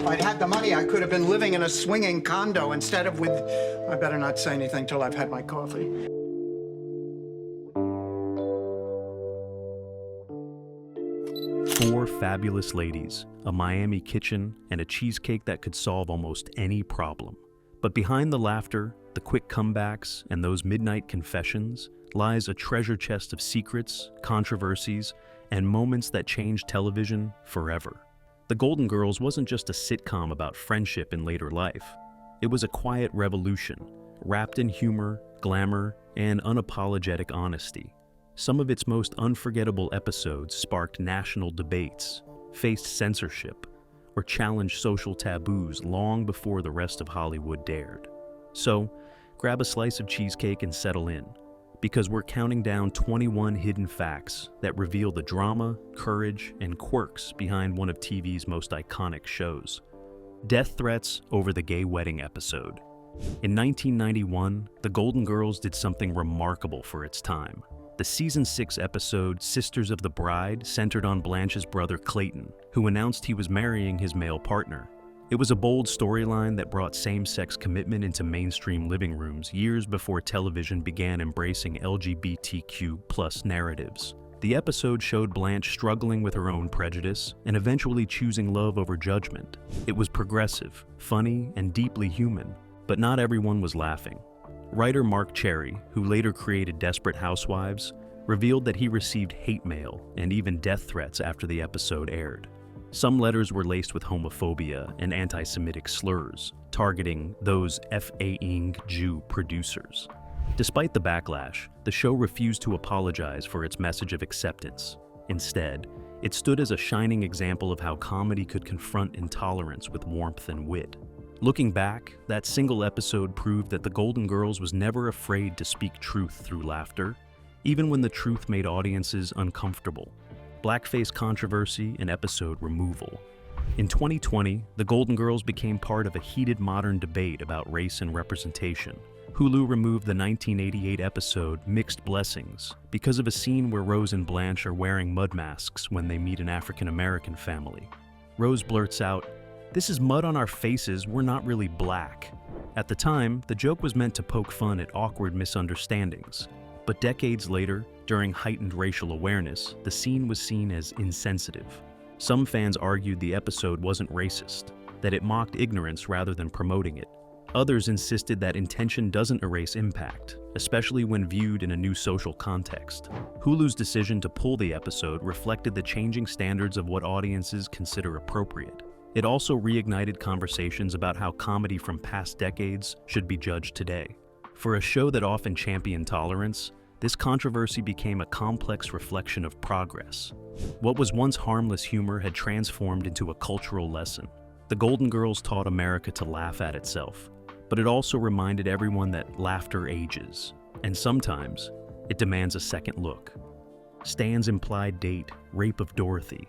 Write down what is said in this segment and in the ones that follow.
If I'd had the money, I could have been living in a swinging condo instead of with... I better not say anything till I've had my coffee. Four fabulous ladies, a Miami kitchen, and a cheesecake that could solve almost any problem. But behind the laughter, the quick comebacks, and those midnight confessions lies a treasure chest of secrets, controversies, and moments that changed television forever. The Golden Girls wasn't just a sitcom about friendship in later life. It was a quiet revolution, wrapped in humor, glamour, and unapologetic honesty. Some of its most unforgettable episodes sparked national debates, faced censorship, or challenged social taboos long before the rest of Hollywood dared. So, grab a slice of cheesecake and settle in, because we're counting down 21 hidden facts that reveal the drama, courage, and quirks behind one of TV's most iconic shows. Death threats over the gay wedding episode. In 1991, the Golden Girls did something remarkable for its time. The season 6 episode, Sisters of the Bride, centered on Blanche's brother Clayton, who announced he was marrying his male partner. It was a bold storyline that brought same-sex commitment into mainstream living rooms years before television began embracing LGBTQ+ narratives. The episode showed Blanche struggling with her own prejudice and eventually choosing love over judgment. It was progressive, funny, and deeply human, but not everyone was laughing. Writer Mark Cherry, who later created Desperate Housewives, revealed that he received hate mail and even death threats after the episode aired. Some letters were laced with homophobia and anti-Semitic slurs, targeting those F-ing Jew producers. Despite the backlash, the show refused to apologize for its message of acceptance. Instead, it stood as a shining example of how comedy could confront intolerance with warmth and wit. Looking back, that single episode proved that the Golden Girls was never afraid to speak truth through laughter, even when the truth made audiences uncomfortable. Blackface controversy and episode removal. In 2020, the Golden Girls became part of a heated modern debate about race and representation. Hulu removed the 1988 episode Mixed Blessings because of a scene where Rose and Blanche are wearing mud masks when they meet an African-American family. Rose blurts out, "This is mud on our faces, we're not really black." At the time, the joke was meant to poke fun at awkward misunderstandings. But decades later, during heightened racial awareness, the scene was seen as insensitive. Some fans argued the episode wasn't racist, that it mocked ignorance rather than promoting it. Others insisted that intention doesn't erase impact, especially when viewed in a new social context. Hulu's decision to pull the episode reflected the changing standards of what audiences consider appropriate. It also reignited conversations about how comedy from past decades should be judged today. For a show that often championed tolerance, this controversy became a complex reflection of progress. What was once harmless humor had transformed into a cultural lesson. The Golden Girls taught America to laugh at itself, but it also reminded everyone that laughter ages, and sometimes it demands a second look. Stan's implied date, Rape of Dorothy.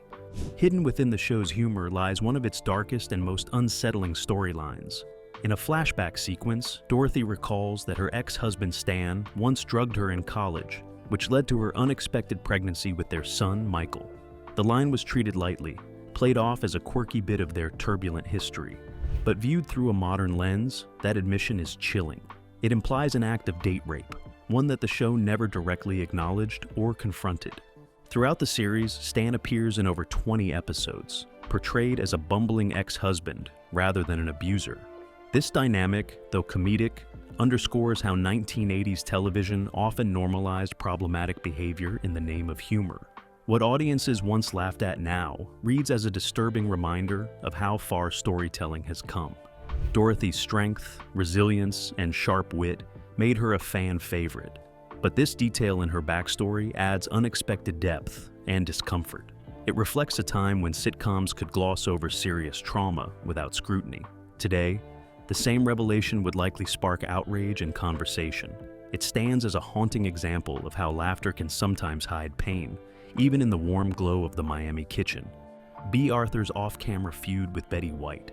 Hidden within the show's humor lies one of its darkest and most unsettling storylines. In a flashback sequence, Dorothy recalls that her ex-husband Stan once drugged her in college, which led to her unexpected pregnancy with their son, Michael. The line was treated lightly, played off as a quirky bit of their turbulent history. But viewed through a modern lens, that admission is chilling. It implies an act of date rape, one that the show never directly acknowledged or confronted. Throughout the series, Stan appears in over 20 episodes, portrayed as a bumbling ex-husband rather than an abuser. This dynamic, though comedic, underscores how 1980s television often normalized problematic behavior in the name of humor. What audiences once laughed at now reads as a disturbing reminder of how far storytelling has come. Dorothy's strength, resilience, and sharp wit made her a fan favorite, but this detail in her backstory adds unexpected depth and discomfort. It reflects a time when sitcoms could gloss over serious trauma without scrutiny. Today, the same revelation would likely spark outrage and conversation. It stands as a haunting example of how laughter can sometimes hide pain, even in the warm glow of the Miami kitchen. B. Arthur's off-camera feud with Betty White.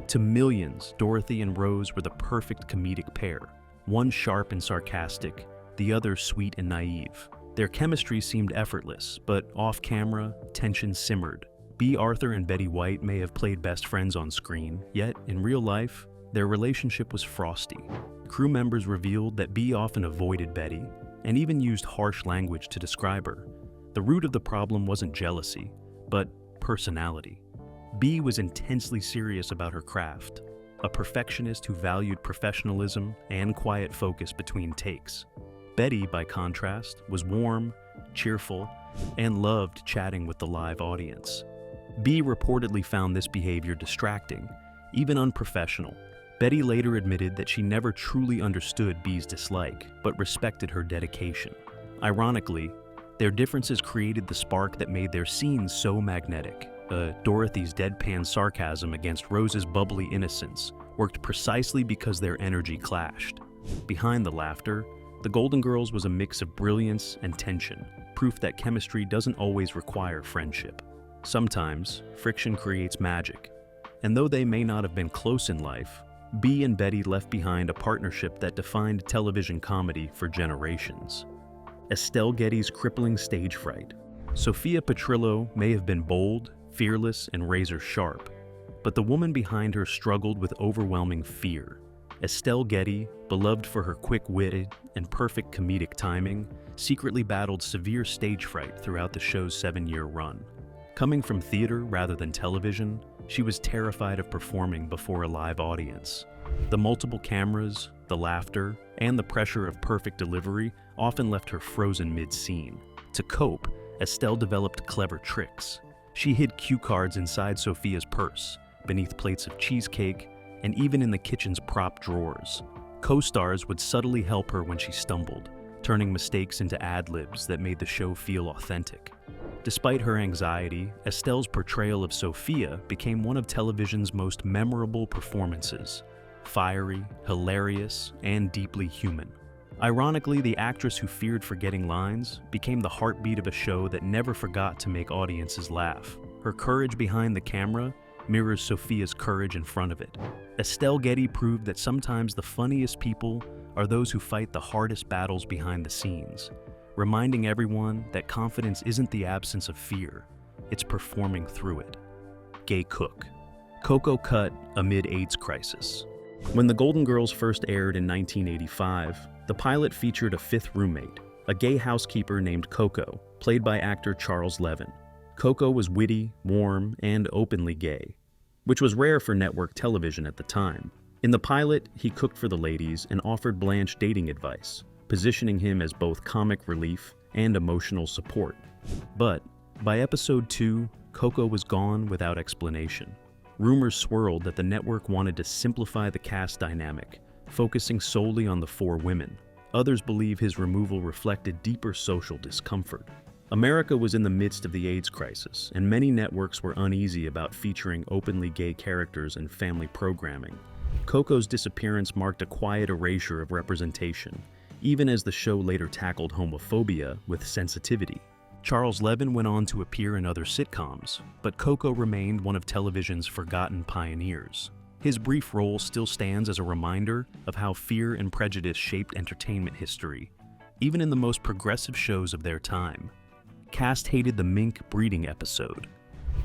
To millions, Dorothy and Rose were the perfect comedic pair, one sharp and sarcastic, the other sweet and naive. Their chemistry seemed effortless, but off-camera, tension simmered. B. Arthur and Betty White may have played best friends on screen, yet, in real life, their relationship was frosty. Crew members revealed that B often avoided Betty, and even used harsh language to describe her. The root of the problem wasn't jealousy, but personality. B was intensely serious about her craft, a perfectionist who valued professionalism and quiet focus between takes. Betty, by contrast, was warm, cheerful, and loved chatting with the live audience. B reportedly found this behavior distracting, even unprofessional. Betty later admitted that she never truly understood B's dislike, but respected her dedication. Ironically, their differences created the spark that made their scenes so magnetic. Dorothy's deadpan sarcasm against Rose's bubbly innocence worked precisely because their energy clashed. Behind the laughter, the Golden Girls was a mix of brilliance and tension, proof that chemistry doesn't always require friendship. Sometimes, friction creates magic. And though they may not have been close in life, B and Betty left behind a partnership that defined television comedy for generations. Estelle Getty's crippling stage fright. Sophia Petrillo may have been bold, fearless, and razor-sharp, but the woman behind her struggled with overwhelming fear. Estelle Getty, beloved for her quick-witted and perfect comedic timing, secretly battled severe stage fright throughout the show's 7-year run. Coming from theater rather than television, she was terrified of performing before a live audience. The multiple cameras, the laughter, and the pressure of perfect delivery often left her frozen mid-scene. To cope, Estelle developed clever tricks. She hid cue cards inside Sophia's purse, beneath plates of cheesecake, and even in the kitchen's prop drawers. Co-stars would subtly help her when she stumbled, turning mistakes into ad-libs that made the show feel authentic. Despite her anxiety, Estelle's portrayal of Sophia became one of television's most memorable performances. Fiery, hilarious, and deeply human. Ironically, the actress who feared forgetting lines became the heartbeat of a show that never forgot to make audiences laugh. Her courage behind the camera mirrors Sophia's courage in front of it. Estelle Getty proved that sometimes the funniest people are those who fight the hardest battles behind the scenes, reminding everyone that confidence isn't the absence of fear, it's performing through it. Gay Cook. Coco cut amid AIDS crisis. When The Golden Girls first aired in 1985, the pilot featured a fifth roommate, a gay housekeeper named Coco, played by actor Charles Levin. Coco was witty, warm, and openly gay, which was rare for network television at the time. In the pilot, he cooked for the ladies and offered Blanche dating advice, positioning him as both comic relief and emotional support. But by episode 2, Coco was gone without explanation. Rumors swirled that the network wanted to simplify the cast dynamic, focusing solely on the 4 women. Others believe his removal reflected deeper social discomfort. America was in the midst of the AIDS crisis, and many networks were uneasy about featuring openly gay characters in family programming. Coco's disappearance marked a quiet erasure of representation, even as the show later tackled homophobia with sensitivity. Charles Levin went on to appear in other sitcoms, but Coco remained one of television's forgotten pioneers. His brief role still stands as a reminder of how fear and prejudice shaped entertainment history, even in the most progressive shows of their time. Cast hated the mink breeding episode.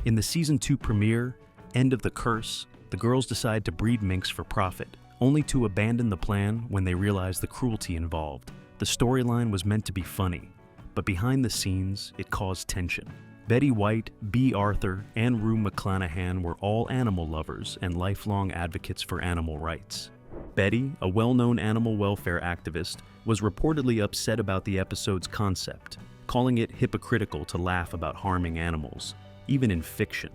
In the season 2 premiere, End of the Curse, the girls decide to breed minks for profit, only to abandon the plan when they realize the cruelty involved. The storyline was meant to be funny, but behind the scenes, it caused tension. Betty White, B. Arthur, and Rue McClanahan were all animal lovers and lifelong advocates for animal rights. Betty, a well-known animal welfare activist, was reportedly upset about the episode's concept, calling it hypocritical to laugh about harming animals, even in fiction.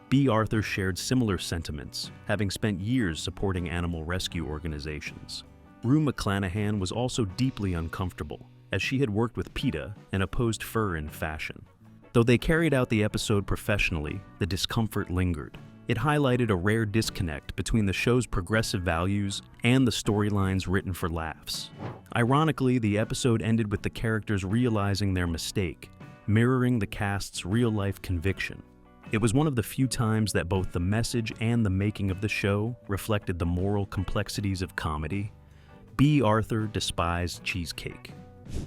B. Arthur shared similar sentiments, having spent years supporting animal rescue organizations. Rue McClanahan was also deeply uncomfortable, as she had worked with PETA and opposed fur in fashion. Though they carried out the episode professionally, the discomfort lingered. It highlighted a rare disconnect between the show's progressive values and the storylines written for laughs. Ironically, the episode ended with the characters realizing their mistake, mirroring the cast's real-life conviction. It was one of the few times that both the message and the making of the show reflected the moral complexities of comedy. B. Arthur despised cheesecake.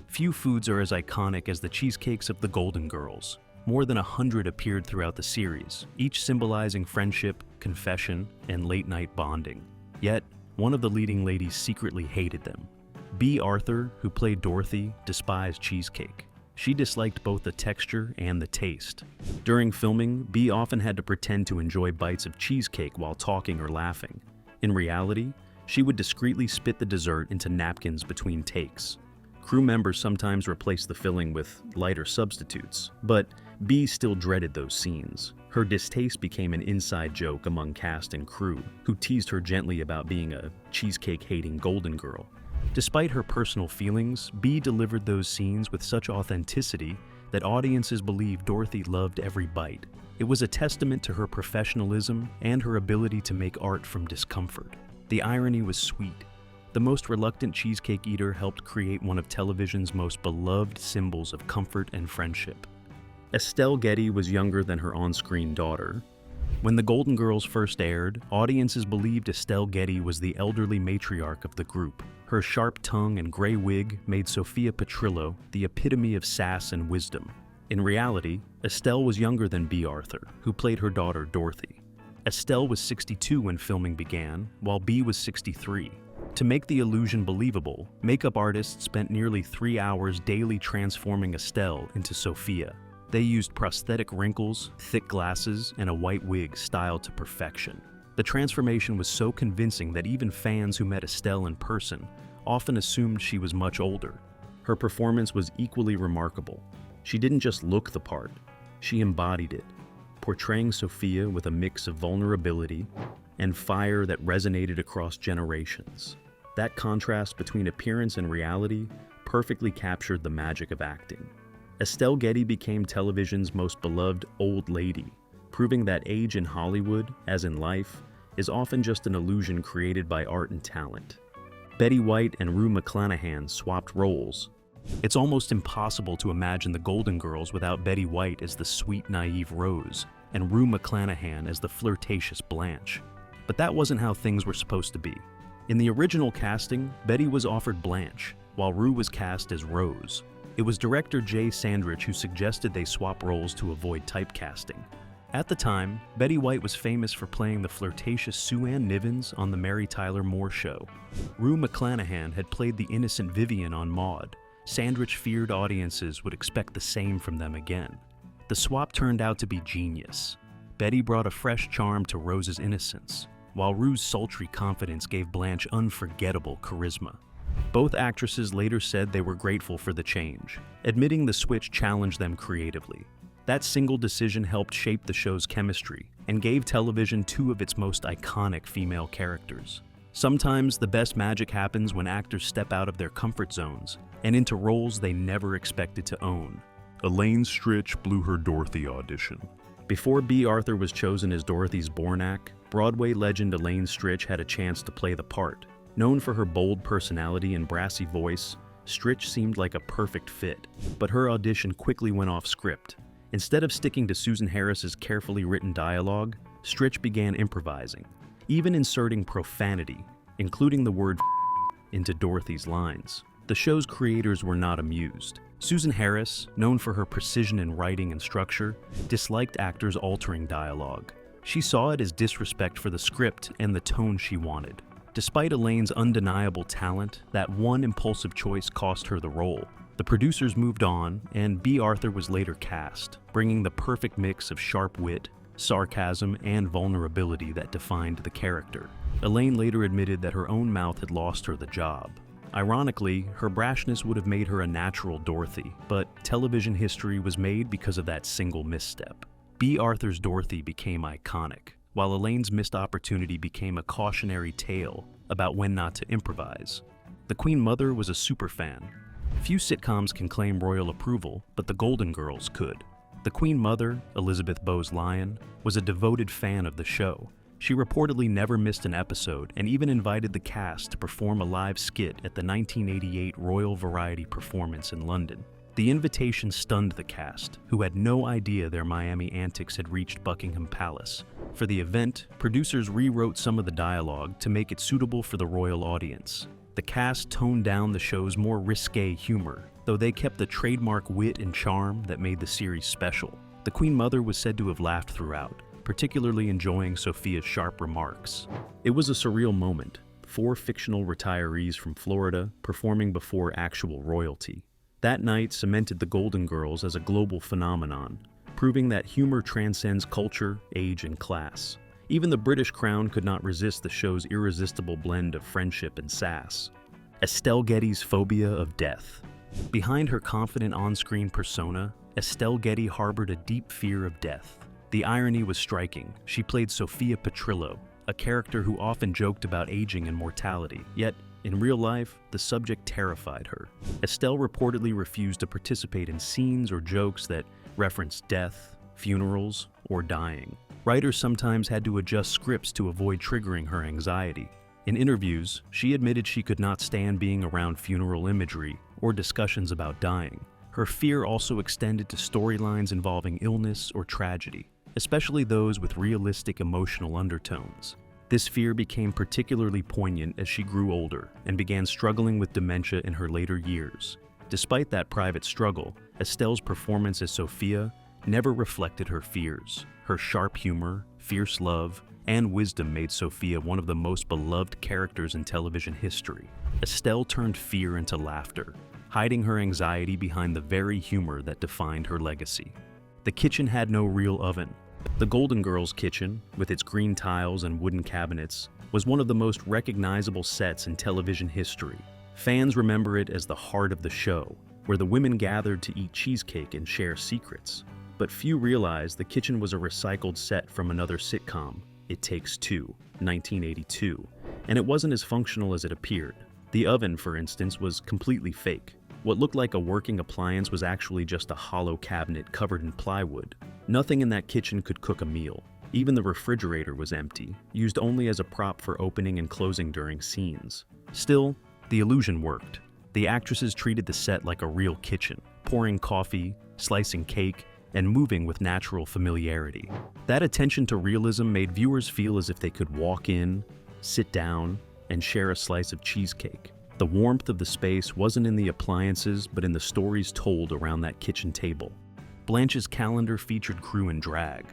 Few foods are as iconic as the cheesecakes of the Golden Girls. More than 100 appeared throughout the series, each symbolizing friendship, confession, and late-night bonding. Yet, one of the leading ladies secretly hated them. Bea Arthur, who played Dorothy, despised cheesecake. She disliked both the texture and the taste. During filming, Bea often had to pretend to enjoy bites of cheesecake while talking or laughing. In reality, she would discreetly spit the dessert into napkins between takes. Crew members sometimes replaced the filling with lighter substitutes, but Bea still dreaded those scenes. Her distaste became an inside joke among cast and crew, who teased her gently about being a cheesecake-hating golden girl. Despite her personal feelings, Bea delivered those scenes with such authenticity that audiences believed Dorothy loved every bite. It was a testament to her professionalism and her ability to make art from discomfort. The irony was sweet. The most reluctant cheesecake eater helped create one of television's most beloved symbols of comfort and friendship. Estelle Getty was younger than her on-screen daughter. When the Golden Girls first aired, audiences believed Estelle Getty was the elderly matriarch of the group. Her sharp tongue and gray wig made Sophia Petrillo the epitome of sass and wisdom. In reality, Estelle was younger than Bea Arthur, who played her daughter Dorothy. Estelle was 62 when filming began, while Bea was 63. To make the illusion believable, makeup artists spent nearly 3 hours daily transforming Estelle into Sophia. They used prosthetic wrinkles, thick glasses, and a white wig styled to perfection. The transformation was so convincing that even fans who met Estelle in person often assumed she was much older. Her performance was equally remarkable. She didn't just look the part, she embodied it, portraying Sophia with a mix of vulnerability and fire that resonated across generations. That contrast between appearance and reality perfectly captured the magic of acting. Estelle Getty became television's most beloved old lady, proving that age in Hollywood, as in life, is often just an illusion created by art and talent. Betty White and Rue McClanahan swapped roles. It's almost impossible to imagine the Golden Girls without Betty White as the sweet, naive Rose, and Rue McClanahan as the flirtatious Blanche. But that wasn't how things were supposed to be. In the original casting, Betty was offered Blanche, while Rue was cast as Rose. It was director Jay Sandrich who suggested they swap roles to avoid typecasting. At the time, Betty White was famous for playing the flirtatious Sue Ann Nivens on The Mary Tyler Moore Show. Rue McClanahan had played the innocent Vivian on Maude. Sandrich feared audiences would expect the same from them again. The swap turned out to be genius. Betty brought a fresh charm to Rose's innocence, while Rue's sultry confidence gave Blanche unforgettable charisma. Both actresses later said they were grateful for the change, admitting the switch challenged them creatively. That single decision helped shape the show's chemistry and gave television two of its most iconic female characters. Sometimes the best magic happens when actors step out of their comfort zones and into roles they never expected to own. Elaine Stritch blew her Dorothy audition. Before Bea Arthur was chosen as Dorothy's Bornak, Broadway legend Elaine Stritch had a chance to play the part. Known for her bold personality and brassy voice, Stritch seemed like a perfect fit, but her audition quickly went off script. Instead of sticking to Susan Harris's carefully written dialogue, Stritch began improvising, even inserting profanity, including the word into Dorothy's lines. The show's creators were not amused. Susan Harris, known for her precision in writing and structure, disliked actors altering dialogue. She saw it as disrespect for the script and the tone she wanted. Despite Elaine's undeniable talent, that one impulsive choice cost her the role. The producers moved on, and Bea Arthur was later cast, bringing the perfect mix of sharp wit, sarcasm, and vulnerability that defined the character. Elaine later admitted that her own mouth had lost her the job. Ironically, her brashness would have made her a natural Dorothy, but television history was made because of that single misstep. Bea Arthur's Dorothy became iconic, while Elaine's missed opportunity became a cautionary tale about when not to improvise. The Queen Mother was a superfan. Few sitcoms can claim royal approval, but the Golden Girls could. The Queen Mother, Elizabeth Bowes-Lyon, was a devoted fan of the show. She reportedly never missed an episode and even invited the cast to perform a live skit at the 1988 Royal Variety performance in London. The invitation stunned the cast, who had no idea their Miami antics had reached Buckingham Palace. For the event, producers rewrote some of the dialogue to make it suitable for the royal audience. The cast toned down the show's more risque humor, though they kept the trademark wit and charm that made the series special. The Queen Mother was said to have laughed throughout, particularly enjoying Sophia's sharp remarks. It was a surreal moment, 4 fictional retirees from Florida performing before actual royalty. That night cemented the Golden Girls as a global phenomenon, proving that humor transcends culture, age, and class. Even the British Crown could not resist the show's irresistible blend of friendship and sass. Estelle Getty's phobia of death. Behind her confident on-screen persona, Estelle Getty harbored a deep fear of death. The irony was striking. She played Sophia Petrillo, a character who often joked about aging and mortality, yet in real life, the subject terrified her. Estelle reportedly refused to participate in scenes or jokes that referenced death, funerals, or dying. Writers sometimes had to adjust scripts to avoid triggering her anxiety. In interviews, she admitted she could not stand being around funeral imagery or discussions about dying. Her fear also extended to storylines involving illness or tragedy, especially those with realistic emotional undertones. This fear became particularly poignant as she grew older and began struggling with dementia in her later years. Despite that private struggle, Estelle's performance as Sophia never reflected her fears. Her sharp humor, fierce love, and wisdom made Sophia one of the most beloved characters in television history. Estelle turned fear into laughter, hiding her anxiety behind the very humor that defined her legacy. The kitchen had no real oven. The Golden Girls' kitchen, with its green tiles and wooden cabinets, was one of the most recognizable sets in television history. Fans remember it as the heart of the show, where the women gathered to eat cheesecake and share secrets. But few realized the kitchen was a recycled set from another sitcom, It Takes Two, 1982, and it wasn't as functional as it appeared. The oven, for instance, was completely fake. What looked like a working appliance was actually just a hollow cabinet covered in plywood. Nothing in that kitchen could cook a meal. Even the refrigerator was empty, used only as a prop for opening and closing during scenes. Still, the illusion worked. The actresses treated the set like a real kitchen, pouring coffee, slicing cake, and moving with natural familiarity. That attention to realism made viewers feel as if they could walk in, sit down, and share a slice of cheesecake. The warmth of the space wasn't in the appliances, but in the stories told around that kitchen table. Blanche's calendar featured crew and drag.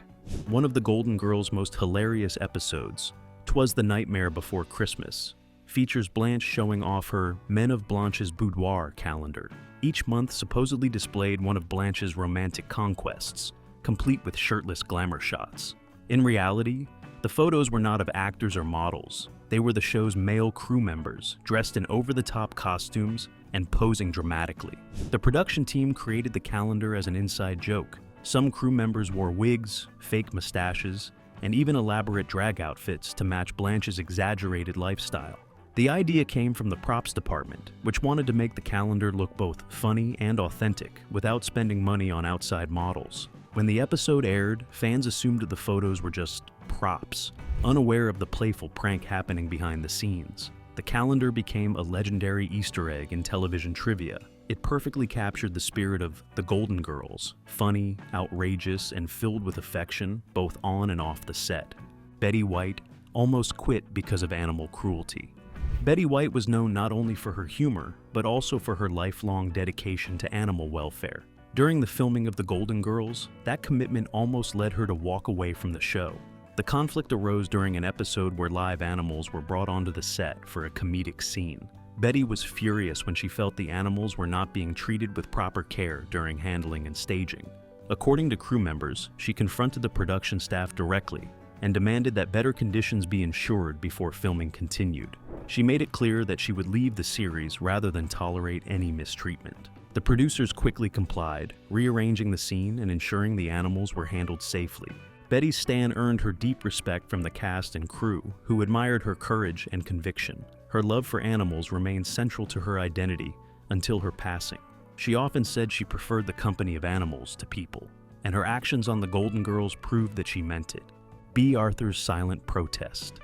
One of the Golden Girls' most hilarious episodes, "'Twas the Nightmare Before Christmas," features Blanche showing off her Men of Blanche's Boudoir calendar. Each month supposedly displayed one of Blanche's romantic conquests, complete with shirtless glamour shots. In reality, the photos were not of actors or models. They were the show's male crew members, dressed in over-the-top costumes and posing dramatically. The production team created the calendar as an inside joke. Some crew members wore wigs, fake mustaches, and even elaborate drag outfits to match Blanche's exaggerated lifestyle. The idea came from the props department, which wanted to make the calendar look both funny and authentic without spending money on outside models. When the episode aired, fans assumed the photos were just props, unaware of the playful prank happening behind the scenes. The calendar became a legendary Easter egg in television trivia. It perfectly captured the spirit of the Golden Girls, funny, outrageous, and filled with affection, both on and off the set. Betty White almost quit because of animal cruelty. Betty White was known not only for her humor, but also for her lifelong dedication to animal welfare. During the filming of The Golden Girls, that commitment almost led her to walk away from the show. The conflict arose during an episode where live animals were brought onto the set for a comedic scene. Betty was furious when she felt the animals were not being treated with proper care during handling and staging. According to crew members, she confronted the production staff directly and demanded that better conditions be ensured before filming continued. She made it clear that she would leave the series rather than tolerate any mistreatment. The producers quickly complied, rearranging the scene and ensuring the animals were handled safely. Betty's stand earned her deep respect from the cast and crew, who admired her courage and conviction. Her love for animals remained central to her identity until her passing. She often said she preferred the company of animals to people, and her actions on The Golden Girls proved that she meant it. B. Arthur's silent protest.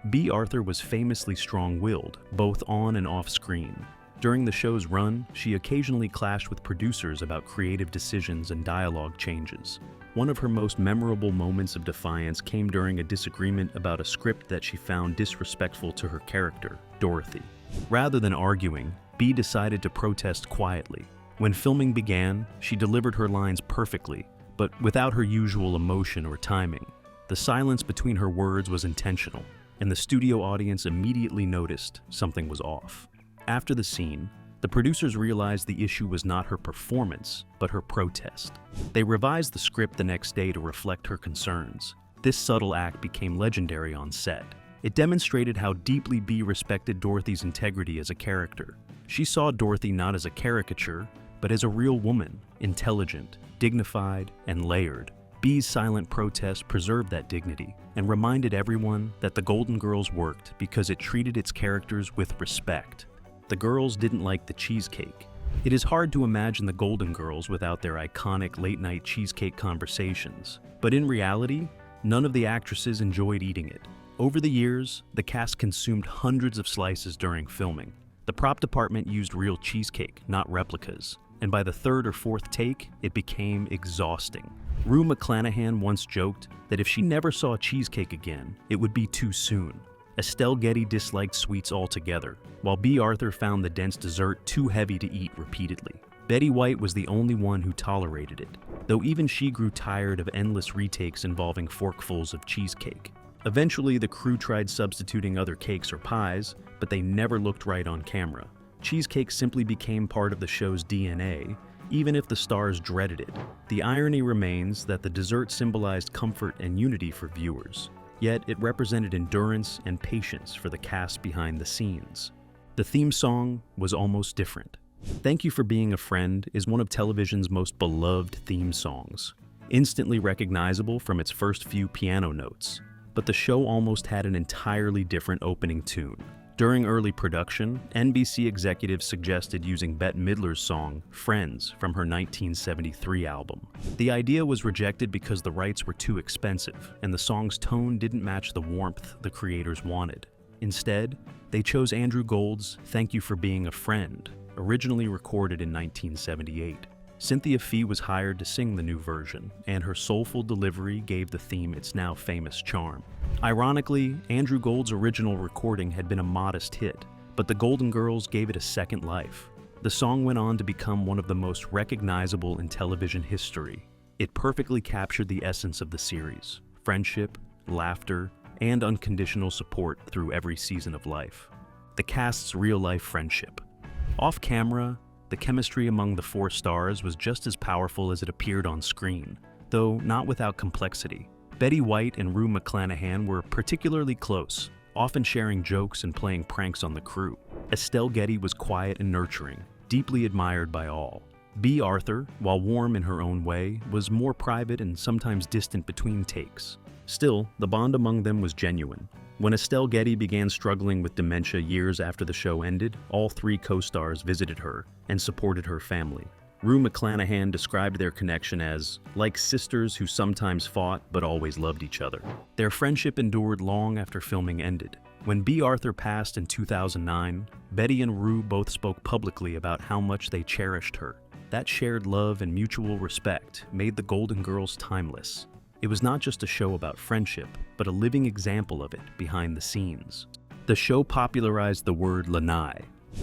B. Arthur was famously strong-willed, both on and off screen. During the show's run, she occasionally clashed with producers about creative decisions and dialogue changes. One of her most memorable moments of defiance came during a disagreement about a script that she found disrespectful to her character, Dorothy. Rather than arguing, B decided to protest quietly. When filming began, she delivered her lines perfectly, but without her usual emotion or timing. The silence between her words was intentional, and the studio audience immediately noticed something was off. After the scene, the producers realized the issue was not her performance, but her protest. They revised the script the next day to reflect her concerns. This subtle act became legendary on set. It demonstrated how deeply Bea respected Dorothy's integrity as a character. She saw Dorothy not as a caricature, but as a real woman, intelligent, dignified, and layered. Bea's silent protest preserved that dignity and reminded everyone that the Golden Girls worked because it treated its characters with respect. The girls didn't like the cheesecake. It is hard to imagine the Golden Girls without their iconic late-night cheesecake conversations. But in reality, none of the actresses enjoyed eating it. Over the years, the cast consumed hundreds of slices during filming. The prop department used real cheesecake, not replicas, and by the third or fourth take, it became exhausting. Rue McClanahan once joked that if she never saw cheesecake again, it would be too soon. Estelle Getty disliked sweets altogether, while Bea Arthur found the dense dessert too heavy to eat repeatedly. Betty White was the only one who tolerated it, though even she grew tired of endless retakes involving forkfuls of cheesecake. Eventually, the crew tried substituting other cakes or pies, but they never looked right on camera. Cheesecake simply became part of the show's DNA, even if the stars dreaded it. The irony remains that the dessert symbolized comfort and unity for viewers, yet it represented endurance and patience for the cast behind the scenes. The theme song was almost different. Thank You for Being a Friend is one of television's most beloved theme songs, instantly recognizable from its first few piano notes. But the show almost had an entirely different opening tune. During early production, NBC executives suggested using Bette Midler's song, Friends, from her 1973 album. The idea was rejected because the rights were too expensive, and the song's tone didn't match the warmth the creators wanted. Instead, they chose Andrew Gould's Thank You for Being a Friend, originally recorded in 1978. Cynthia Fee was hired to sing the new version, and her soulful delivery gave the theme its now famous charm. Ironically, Andrew Gould's original recording had been a modest hit, but the Golden Girls gave it a second life. The song went on to become one of the most recognizable in television history. It perfectly captured the essence of the series: friendship, laughter, and unconditional support through every season of life. The cast's real-life friendship. Off-camera, the chemistry among the four stars was just as powerful as it appeared on screen, though not without complexity. Betty White and Rue McClanahan were particularly close, often sharing jokes and playing pranks on the crew. Estelle Getty was quiet and nurturing, deeply admired by all. Bea Arthur, while warm in her own way, was more private and sometimes distant between takes. Still, the bond among them was genuine. When Estelle Getty began struggling with dementia years after the show ended, all three co-stars visited her and supported her family. Rue McClanahan described their connection as like sisters who sometimes fought but always loved each other. Their friendship endured long after filming ended. When Bea Arthur passed in 2009, Betty and Rue both spoke publicly about how much they cherished her. That shared love and mutual respect made the Golden Girls timeless. It was not just a show about friendship, but a living example of it behind the scenes. The show popularized the word lanai.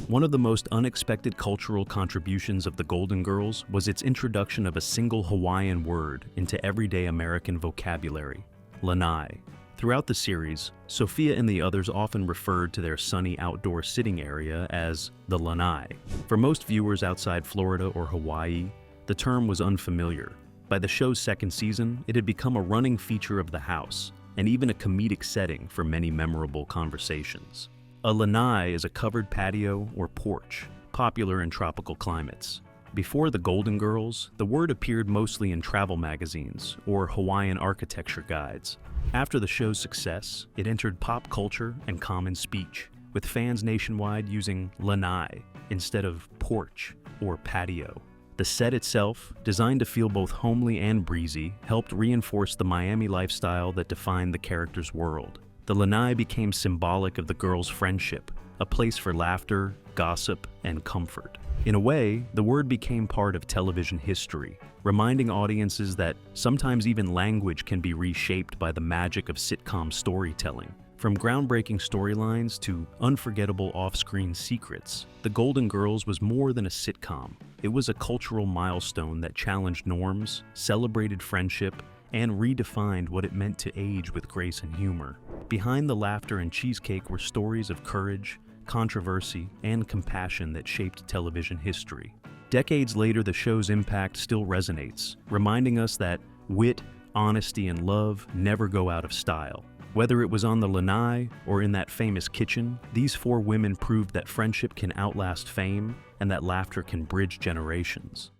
One of the most unexpected cultural contributions of the Golden Girls was its introduction of a single Hawaiian word into everyday American vocabulary: lanai. Throughout the series, Sophia and the others often referred to their sunny outdoor sitting area as the lanai. For most viewers outside Florida or Hawaii, the term was unfamiliar. By the show's second season, it had become a running feature of the house, and even a comedic setting for many memorable conversations. A lanai is a covered patio or porch, popular in tropical climates. Before the Golden Girls, the word appeared mostly in travel magazines or Hawaiian architecture guides. After the show's success, it entered pop culture and common speech, with fans nationwide using lanai instead of porch or patio. The set itself, designed to feel both homely and breezy, helped reinforce the Miami lifestyle that defined the characters' world. The lanai became symbolic of the girls' friendship, a place for laughter, gossip, and comfort. In a way, the word became part of television history, reminding audiences that sometimes even language can be reshaped by the magic of sitcom storytelling. From groundbreaking storylines to unforgettable off-screen secrets, The Golden Girls was more than a sitcom. It was a cultural milestone that challenged norms, celebrated friendship, and redefined what it meant to age with grace and humor. Behind the laughter and cheesecake were stories of courage, controversy, and compassion that shaped television history. Decades later, the show's impact still resonates, reminding us that wit, honesty, and love never go out of style. Whether it was on the lanai or in that famous kitchen, these four women proved that friendship can outlast fame and that laughter can bridge generations.